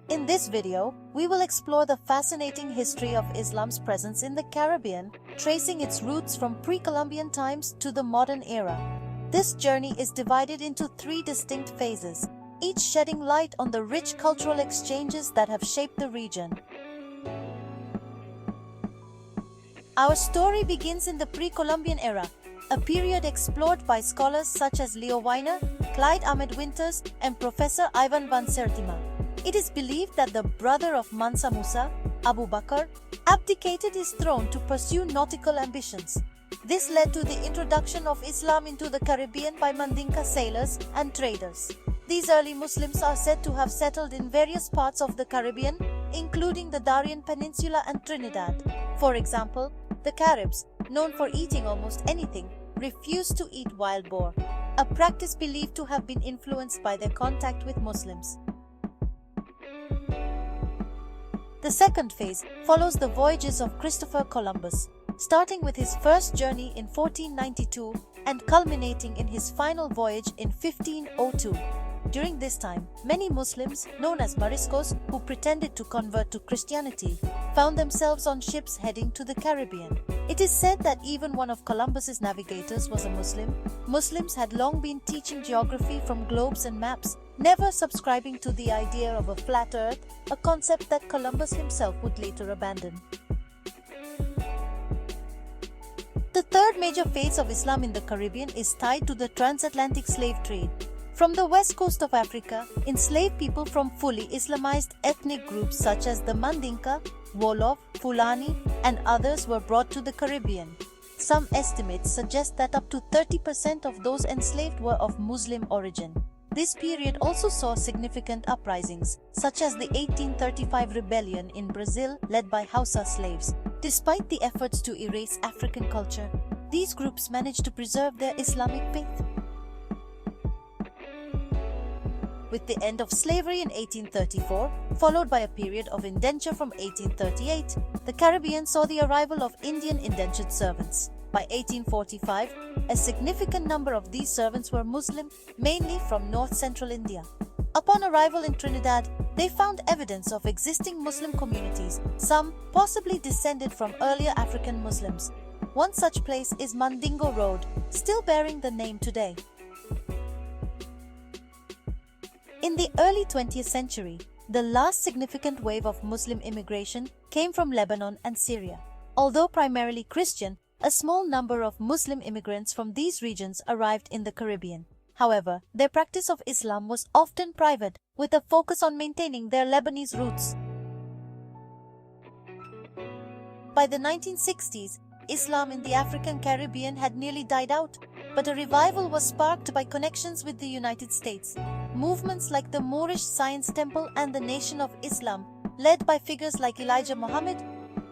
In this video, we will explore the fascinating history of Islam's presence in the Caribbean, tracing its roots from pre-Columbian times to the modern era. This journey is divided into three distinct phases, each shedding light on the rich cultural exchanges that have shaped the region. Our story begins in the pre-Columbian era, a period explored by scholars such as Leo Weiner, Clyde Ahmed Winters, and Professor Ivan van Sertima. It is believed that the brother of Mansa Musa, Abu Bakr, abdicated his throne to pursue nautical ambitions. This led to the introduction of Islam into the Caribbean by Mandinka sailors and traders. These early Muslims are said to have settled in various parts of the Caribbean, including the Darien Peninsula and Trinidad. For example, the Caribs, known for eating almost anything, refused to eat wild boar, a practice believed to have been influenced by their contact with Muslims. The second phase follows the voyages of Christopher Columbus, starting with his first journey in 1492 and culminating in his final voyage in 1502. During this time, many Muslims, known as Moriscos, who pretended to convert to Christianity, found themselves on ships heading to the Caribbean. It is said that even one of Columbus's navigators was a Muslim. Muslims had long been teaching geography from globes and maps, never subscribing to the idea of a flat earth, a concept that Columbus himself would later abandon. The third major phase of Islam in the Caribbean is tied to the transatlantic slave trade. From the west coast of Africa, enslaved people from fully Islamized ethnic groups such as the Mandinka, Wolof, Fulani, and others were brought to the Caribbean. Some estimates suggest that up to 30% of those enslaved were of Muslim origin. This period also saw significant uprisings, such as the 1835 rebellion in Brazil led by Hausa slaves. Despite the efforts to erase African culture, these groups managed to preserve their Islamic faith. With the end of slavery in 1834, followed by a period of indenture from 1838, the Caribbean saw the arrival of Indian indentured servants. By 1845, a significant number of these servants were Muslim, mainly from north-central India. Upon arrival in Trinidad, they found evidence of existing Muslim communities, some possibly descended from earlier African Muslims. One such place is Mandingo Road, still bearing the name today. In the early 20th century, the last significant wave of Muslim immigration came from Lebanon and Syria. Although primarily Christian, a small number of Muslim immigrants from these regions arrived in the Caribbean. However, their practice of Islam was often private, with a focus on maintaining their Lebanese roots. By the 1960s, Islam in the African Caribbean had nearly died out, but a revival was sparked by connections with the United States. Movements like the Moorish Science Temple and the Nation of Islam, led by figures like Elijah Muhammad,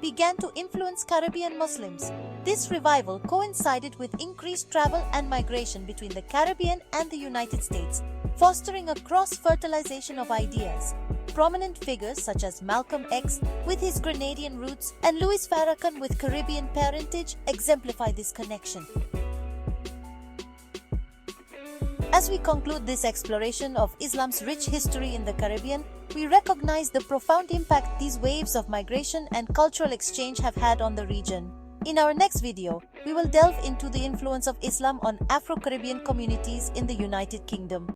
began to influence Caribbean Muslims. This revival coincided with increased travel and migration between the Caribbean and the United States, fostering a cross-fertilization of ideas. Prominent figures such as Malcolm X with his Grenadian roots and Louis Farrakhan with Caribbean parentage exemplify this connection. As we conclude this exploration of Islam's rich history in the Caribbean, we recognize the profound impact these waves of migration and cultural exchange have had on the region. In our next video, we will delve into the influence of Islam on Afro-Caribbean communities in the United Kingdom.